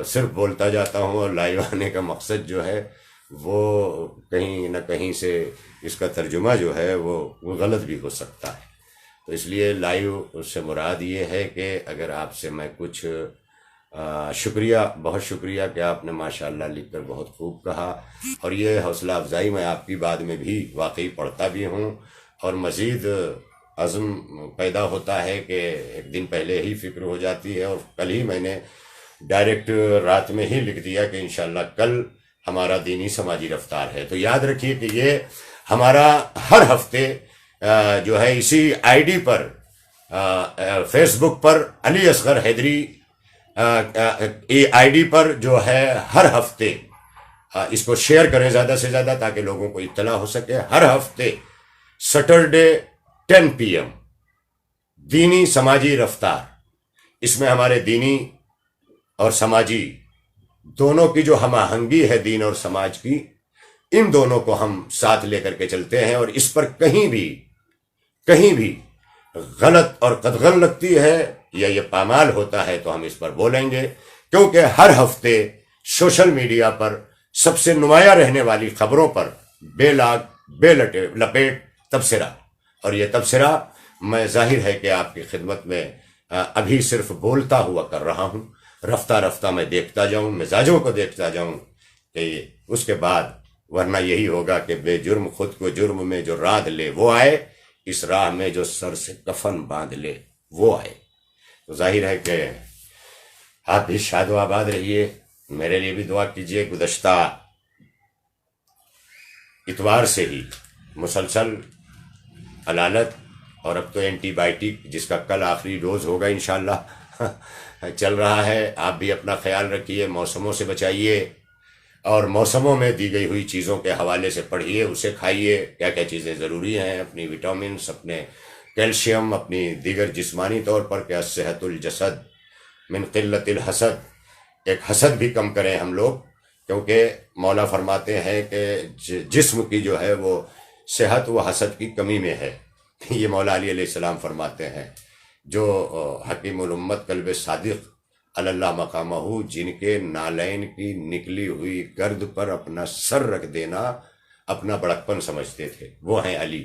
صرف بولتا جاتا ہوں، اور لائیو آنے کا مقصد جو ہے وہ کہیں نہ کہیں سے اس کا ترجمہ جو ہے وہ غلط بھی ہو سکتا ہے، تو اس لیے لائیو سے مراد یہ ہے کہ اگر آپ سے میں کچھ شکریہ، بہت شکریہ کہ آپ نے ماشاءاللہ لکھ کر بہت خوب کہا، اور یہ حوصلہ افزائی میں آپ کی بعد میں بھی واقعی پڑھتا بھی ہوں، اور مزید عزم پیدا ہوتا ہے کہ ایک دن پہلے ہی فکر ہو جاتی ہے، اور کل ہی میں نے ڈائریکٹ رات میں ہی لکھ دیا کہ انشاءاللہ کل ہمارا دینی سماجی رفتار ہے۔ تو یاد رکھیے کہ یہ ہمارا ہر ہفتے جو ہے اسی آئی ڈی پر فیس بک پر علی اصغر حیدری آئی ڈی پر جو ہے ہر ہفتے اس کو شیئر کریں زیادہ سے زیادہ تاکہ لوگوں کو اطلاع ہو سکے۔ ہر ہفتے سیٹرڈے 10 PM دینی سماجی رفتار، اس میں ہمارے دینی اور سماجی دونوں کی جو ہم آہنگی ہے، دین اور سماج کی، ان دونوں کو ہم ساتھ لے کر کے چلتے ہیں، اور اس پر کہیں بھی غلط اور قدغن لگتی ہے یا یہ پامال ہوتا ہے تو ہم اس پر بولیں گے، کیونکہ ہر ہفتے سوشل میڈیا پر سب سے نمایاں رہنے والی خبروں پر بے لاگ بے لپیٹ تبصرہ، اور یہ تبصرہ میں ظاہر ہے کہ آپ کی خدمت میں ابھی صرف بولتا ہوا کر رہا ہوں، رفتہ رفتہ میں دیکھتا جاؤں، مزاجوں کو دیکھتا جاؤں، کہ اس کے بعد ورنہ یہی ہوگا کہ بے جرم خود کو جرم میں جو راندھ لے وہ آئے، اس راہ میں جو سر سے کفن باندھ لے وہ آئے۔ تو ظاہر ہے کہ آپ بھی شاد و آباد رہیے، میرے لیے بھی دعا کیجیے۔ گزشتہ اتوار سے ہی مسلسل علالت اور اب تو اینٹی بائیوٹک، جس کا کل آخری ڈوز ہوگا انشاءاللہ، چل رہا ہے۔ آپ بھی اپنا خیال رکھیے، موسموں سے بچائیے، اور موسموں میں دی گئی ہوئی چیزوں کے حوالے سے پڑھیے، اسے کھائیے، کیا کیا چیزیں ضروری ہیں، اپنی وٹامنس، اپنے کیلشیم، اپنی دیگر جسمانی طور پر، کہ صحت الجسد من قلت الحسد، ایک حسد بھی کم کریں ہم لوگ، کیونکہ مولا فرماتے ہیں کہ جسم کی جو ہے وہ صحت و حسد کی کمی میں ہے۔ یہ مولا علی علیہ السلام فرماتے ہیں، جو حکیم الامت قلب صادق علی اللہ مقامہ، جن کے نالین کی نکلی ہوئی گرد پر اپنا سر رکھ دینا اپنا بڑکپن سمجھتے تھے، وہ ہیں علی،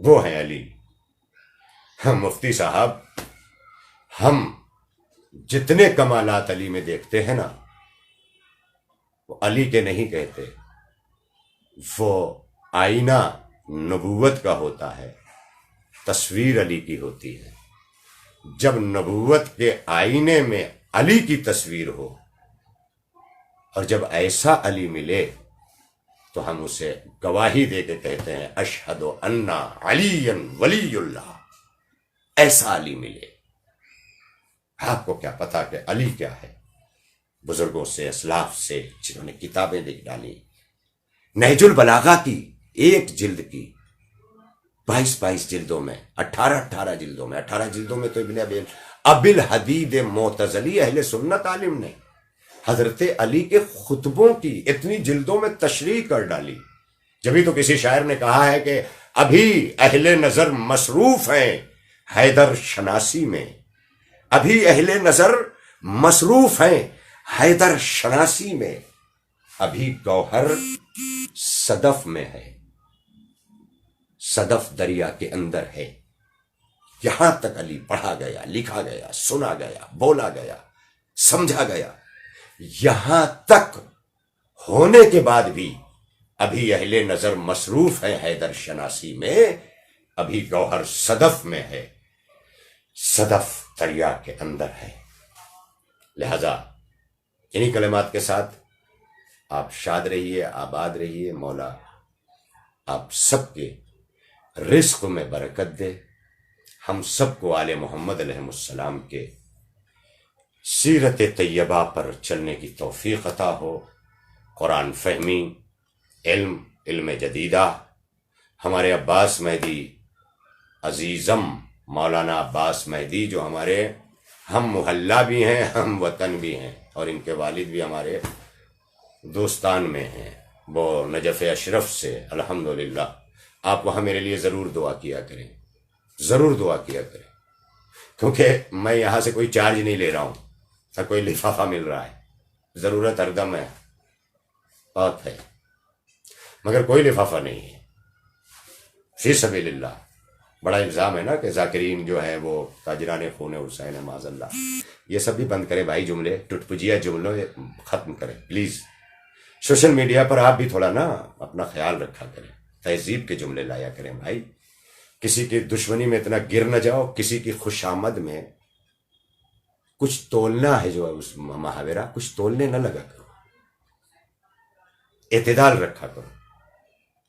وہ ہیں علی۔ مفتی صاحب، ہم جتنے کمالات علی میں دیکھتے ہیں نا، وہ علی کے نہیں کہتے، وہ آئینہ نبوت کا ہوتا ہے، تصویر علی کی ہوتی ہے۔ جب نبوت کے آئینے میں علی کی تصویر ہو، اور جب ایسا علی ملے تو ہم اسے گواہی دے کے کہتے ہیں اشہد ان علی ولی اللہ۔ ایسا علی ملے، آپ کو کیا پتا کہ علی کیا ہے؟ بزرگوں سے، اسلاف سے، جنہوں نے کتابیں لکھ ڈالی، نہج البلاغہ کی ایک جلد کی 22 جلدوں میں، 18 جلدوں میں، 18 جلدوں میں تو ابن ابی الحدید معتزلی اہل سنت عالم نے حضرت علی کے خطبوں کی اتنی جلدوں میں تشریح کر ڈالی۔ جبھی تو کسی شاعر نے کہا ہے کہ ابھی اہل نظر مصروف ہیں حیدر شناسی میں، ابھی اہل نظر مصروف ہیں حیدر شناسی میں، ابھی گوہر صدف میں ہے، صدف دریا کے اندر ہے۔ یہاں تک علی پڑھا گیا، لکھا گیا، سنا گیا، بولا گیا، سمجھا گیا، یہاں تک ہونے کے بعد بھی ابھی اہل نظر مصروف ہے حیدر شناسی میں، ابھی گوہر صدف میں ہے، صدف دریا کے اندر ہے۔ لہذا انہی کلمات کے ساتھ آپ شاد رہیے، آباد رہیے، مولا آپ سب کے رزق میں برکت دے، ہم سب کو آل محمد علیہ السلام کے سیرت طیبہ پر چلنے کی توفیق عطا ہو، قرآن فہمی، علم جدیدہ۔ ہمارے عباس مہدی عزیزم مولانا عباس مہدی، جو ہمارے ہم محلہ بھی ہیں، ہم وطن بھی ہیں، اور ان کے والد بھی ہمارے دوستان میں ہیں، وہ نجف اشرف سے، الحمدللہ۔ آپ وہاں میرے لیے ضرور دعا کیا کریں، ضرور دعا کیا کریں، کیونکہ میں یہاں سے کوئی چارج نہیں لے رہا ہوں، نہ کوئی لفافہ مل رہا ہے، ضرورت ہردم ہے، بہت ہے، مگر کوئی لفافہ نہیں ہے، فی سبیل اللہ۔ بڑا الزام ہے نا کہ ذاکرین جو ہے وہ تاجران خون حسین، معاذ اللہ۔ یہ سب بھی بند کریں بھائی، جملے ٹٹپجیا جملوں ختم کریں پلیز۔ سوشل میڈیا پر آپ بھی تھوڑا نا اپنا خیال رکھا کریں، تہذیب کے جملے لایا کریں بھائی، کسی کی دشمنی میں اتنا گر نہ جاؤ، کسی کی خوش آمد میں کچھ تولنا ہے، جو اس محاورہ کچھ تولنے نہ لگا کرو، اعتدال رکھا کرو۔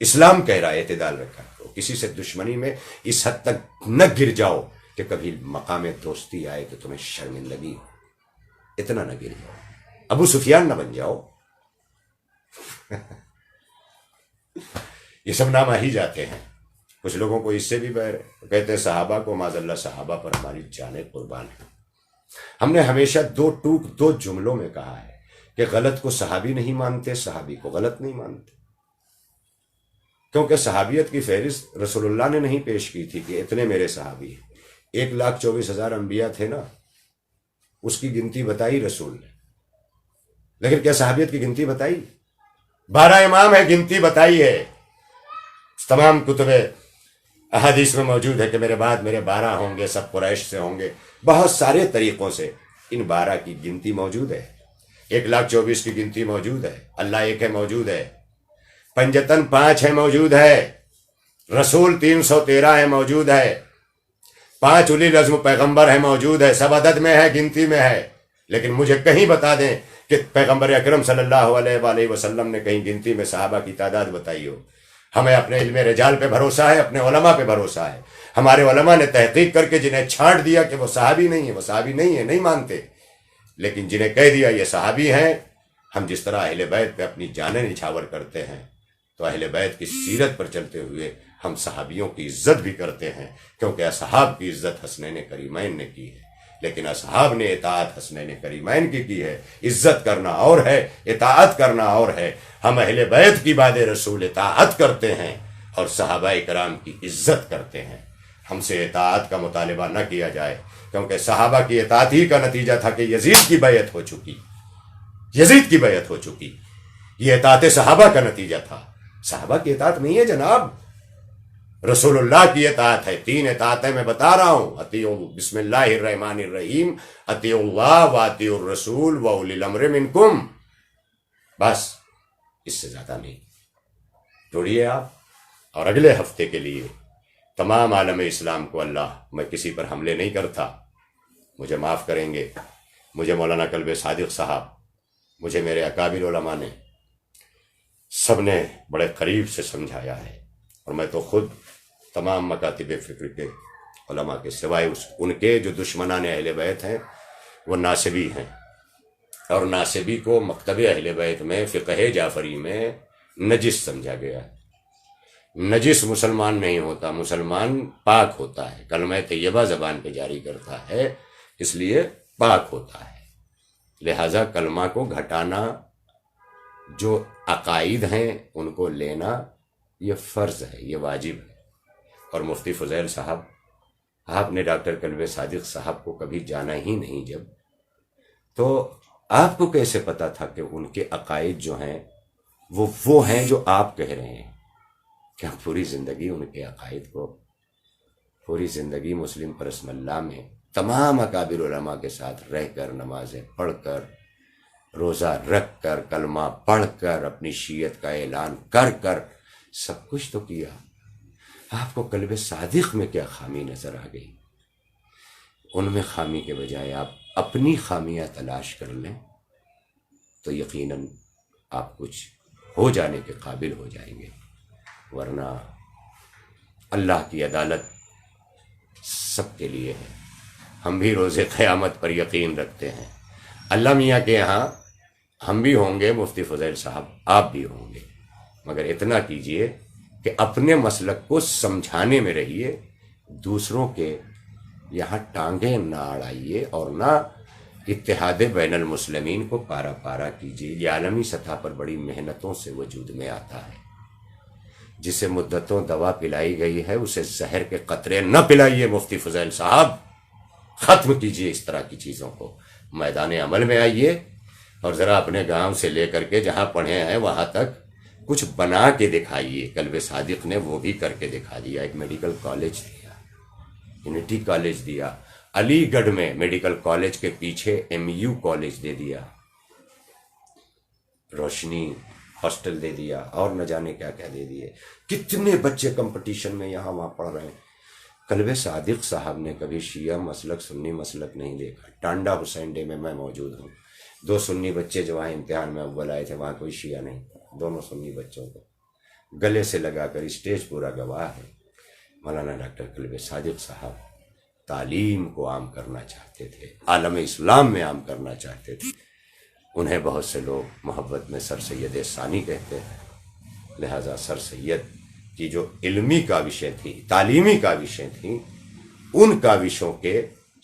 اسلام کہہ رہا ہے اعتدال رکھا کرو، کسی سے دشمنی میں اس حد تک نہ گر جاؤ کہ کبھی مقام دوستی آئے کہ تمہیں شرمندگی ہو، اتنا نہ گر جاؤ، ابو سفیان نہ بن جاؤ۔ یہ سب نام آ ہی جاتے ہیں۔ کچھ لوگوں کو اس سے بھی بیر ہے، کہتے ہیں صحابہ کو معاذ اللہ صحابہ پر ہماری جانیں قربان ہے۔ ہم نے ہمیشہ دو جملوں میں کہا ہے کہ غلط کو صحابی نہیں مانتے، صحابی کو غلط نہیں مانتے، کیونکہ صحابیت کی فہرست رسول اللہ نے نہیں پیش کی تھی کہ اتنے میرے صحابی ہیں۔ 1,24,000 انبیاء تھے نا، اس کی گنتی بتائی رسول نے، لیکن کیا صحابیت کی گنتی بتائی؟ 12 امام ہے، گنتی بتائی ہے۔ تمام کتب احادیث میں موجود ہے کہ میرے بعد میرے 12 ہوں گے، سب قریش سے ہوں گے، بہت سارے طریقوں سے ان 12 کی گنتی موجود ہے۔ 1,24,000 کی گنتی موجود ہے، اللہ ایک ہے موجود ہے، پنجتن 5 ہے موجود ہے، رسول 313 ہے موجود ہے، 5 اولی العزم پیغمبر ہے موجود ہے، سب عدد میں ہے، گنتی میں ہے۔ لیکن مجھے کہیں بتا دیں کہ پیغمبر اکرم صلی اللہ علیہ وآلہ وسلم نے کہیں گنتی میں صحابہ کی تعداد بتائی ہو؟ ہمیں اپنے علم رجال پہ بھروسہ ہے، اپنے علماء پہ بھروسہ ہے۔ ہمارے علماء نے تحقیق کر کے جنہیں چھانٹ دیا کہ وہ صحابی نہیں ہے، وہ صحابی نہیں ہے، نہیں مانتے، لیکن جنہیں کہہ دیا یہ صحابی ہیں، ہم جس طرح اہل بیت پہ اپنی جانیں نچھاور کرتے ہیں، تو اہل بیت کی سیرت پر چلتے ہوئے ہم صحابیوں کی عزت بھی کرتے ہیں، کیونکہ اصحاب کی عزت حسنین کریمین نے کی ہے، لیکن اصحاب نے اطاعت حسنین کریمین کی ہے۔ عزت کرنا اور ہے، اطاعت کرنا اور ہے۔ ہم اہل بیت کی بعد رسول اطاعت کرتے ہیں اور صحابہ کرام کی عزت کرتے ہیں۔ ہم سے اطاعت کا مطالبہ نہ کیا جائے، کیونکہ صحابہ کی اطاعت ہی کا نتیجہ تھا کہ یزید کی بیعت ہو چکی، یزید کی بیعت ہو چکی، یہ اطاعت صحابہ کا نتیجہ تھا۔ صحابہ کی اطاعت نہیں ہے جناب، رسول اللہ کی اطاعت ہے۔ 3 اطاعتیں میں بتا رہا ہوں، اطیعوا بسم اللہ الرحمن الرحیم، اطیعوا اللہ و اطیعوا الرسول و اولی الامر منکم، بس اس سے زیادہ نہیں۔ جوڑیے آپ۔ اور اگلے ہفتے کے لیے تمام عالم اسلام کو اللہ، میں کسی پر حملے نہیں کرتا، مجھے معاف کریں گے، مجھے مولانا کلب صادق صاحب، مجھے میرے اکابر علماء نے، سب نے بڑے قریب سے سمجھایا ہے، اور میں تو خود تمام مکاتب فکر کے علماء کے سوائے ان کے جو دشمنان اہل بیت ہیں وہ ناصبی ہیں، اور ناصبی کو مکتب اہل بیت میں فقہ جعفری میں نجس سمجھا گیا ہے۔ نجس مسلمان نہیں ہوتا، مسلمان پاک ہوتا ہے، کلمہ طیبہ زبان پہ جاری کرتا ہے، اس لیے پاک ہوتا ہے۔ لہذا کلمہ کو گھٹانا، جو عقائد ہیں ان کو لینا، یہ فرض ہے، یہ واجب ہے۔ اور مفتی فضیل صاحب، آپ نے ڈاکٹر کلب صادق صاحب کو کبھی جانا ہی نہیں جب، تو آپ کو کیسے پتا تھا کہ ان کے عقائد جو ہیں وہ ہیں جو آپ کہہ رہے ہیں؟ کیا پوری زندگی ان کے عقائد کو، پوری زندگی مسلم پرسم اللہ میں تمام اکابر علماء کے ساتھ رہ کر، نمازیں پڑھ کر، روزہ رکھ کر، کلمہ پڑھ کر، اپنی شیعت کا اعلان کر کر، سب کچھ تو کیا، آپ کو قلب صادق میں کیا خامی نظر آ گئی؟ ان میں خامی کے بجائے آپ اپنی خامیاں تلاش کر لیں تو یقیناً آپ کچھ ہو جانے کے قابل ہو جائیں گے، ورنہ اللہ کی عدالت سب کے لیے ہے۔ ہم بھی روز قیامت پر یقین رکھتے ہیں، اللہ میاں کے یہاں ہم بھی ہوں گے، مفتی فضیل صاحب آپ بھی ہوں گے، مگر اتنا کیجئے کہ اپنے مسلک کو سمجھانے میں رہیے، دوسروں کے یہاں ٹانگیں نہ اڑائیے، اور نہ اتحاد بین المسلمین کو پارا پارا کیجیے۔ یہ عالمی سطح پر بڑی محنتوں سے وجود میں آتا ہے، جسے مدتوں دوا پلائی گئی ہے اسے زہر کے قطرے نہ پلائیے۔ مفتی فضیل صاحب ختم کیجیے اس طرح کی چیزوں کو، میدان عمل میں آئیے، اور ذرا اپنے گاؤں سے لے کر کے جہاں پڑھے ہیں وہاں تک کچھ بنا کے دکھائیے۔ کلب صادق نے وہ بھی کر کے دکھا دیا، ایک میڈیکل کالج دیا، یونٹی کالج دیا، علی گڑھ میں میڈیکل کالج کے پیچھے MU کالج دے دیا، روشنی ہاسٹل دے دیا، اور نہ جانے کیا کیا دے دیے۔ کتنے بچے کمپٹیشن میں یہاں وہاں پڑھ رہے ہیں، کلب صادق صاحب نے کبھی شیعہ مسلک سنی مسلک نہیں دیکھا. ٹانڈا حسین ڈے میں موجود ہوں. 2 سنی بچے جو وہاں امتحان میں اول آئے تھے, وہاں کوئی شیعہ نہیں تھا. دونوں سنی بچوں کو گلے سے لگا کر اسٹیج پورا گواہ ہے. مولانا ڈاکٹر کلب صادق صاحب تعلیم کو عام کرنا چاہتے تھے, عالم اسلام میں عام کرنا چاہتے تھے. انہیں بہت سے لوگ محبت میں سر سید ثانی کہتے ہیں. لہذا سر سید کی جو علمی کاوشیں تھیں, تعلیمی کاوشیں تھیں, ان کاوشوں کے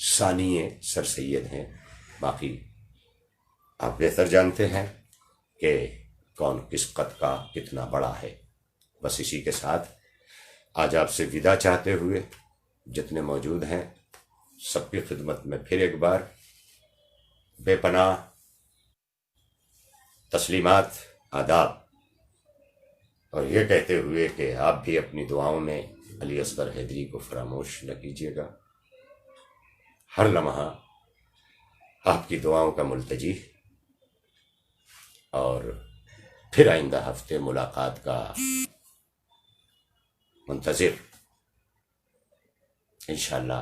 ثانی سر سید ہیں. باقی آپ بہتر جانتے ہیں کہ کون کس قد کا کتنا بڑا ہے. بس اسی کے ساتھ آج آپ سے ودا چاہتے ہوئے جتنے موجود ہیں سب کی خدمت میں پھر ایک بار بے پناہ تسلیمات, آداب, اور یہ کہتے ہوئے کہ آپ بھی اپنی دعاؤں میں علی اصغر حیدری کو فراموش نہ کیجیے گا. ہر لمحہ آپ کی دعاؤں کا ملتجی, اور پھر آئندہ ہفتے ملاقات کا منتظر. انشاءاللہ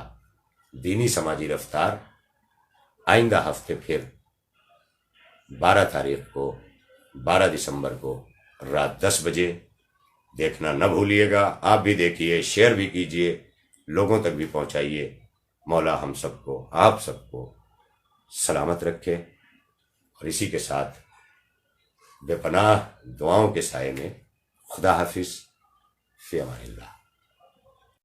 دینی سماجی رفتار آئندہ ہفتے پھر 12 تاریخ کو 12 دسمبر کو رات 10 بجے دیکھنا نہ بھولیے گا. آپ بھی دیکھیے, شیئر بھی کیجیے, لوگوں تک بھی پہنچائیے. مولا ہم سب کو, آپ سب کو سلامت رکھے. اور اسی کے ساتھ بے پناہ دعاؤں کے سائے میں خدا حافظ, فی امان اللہ.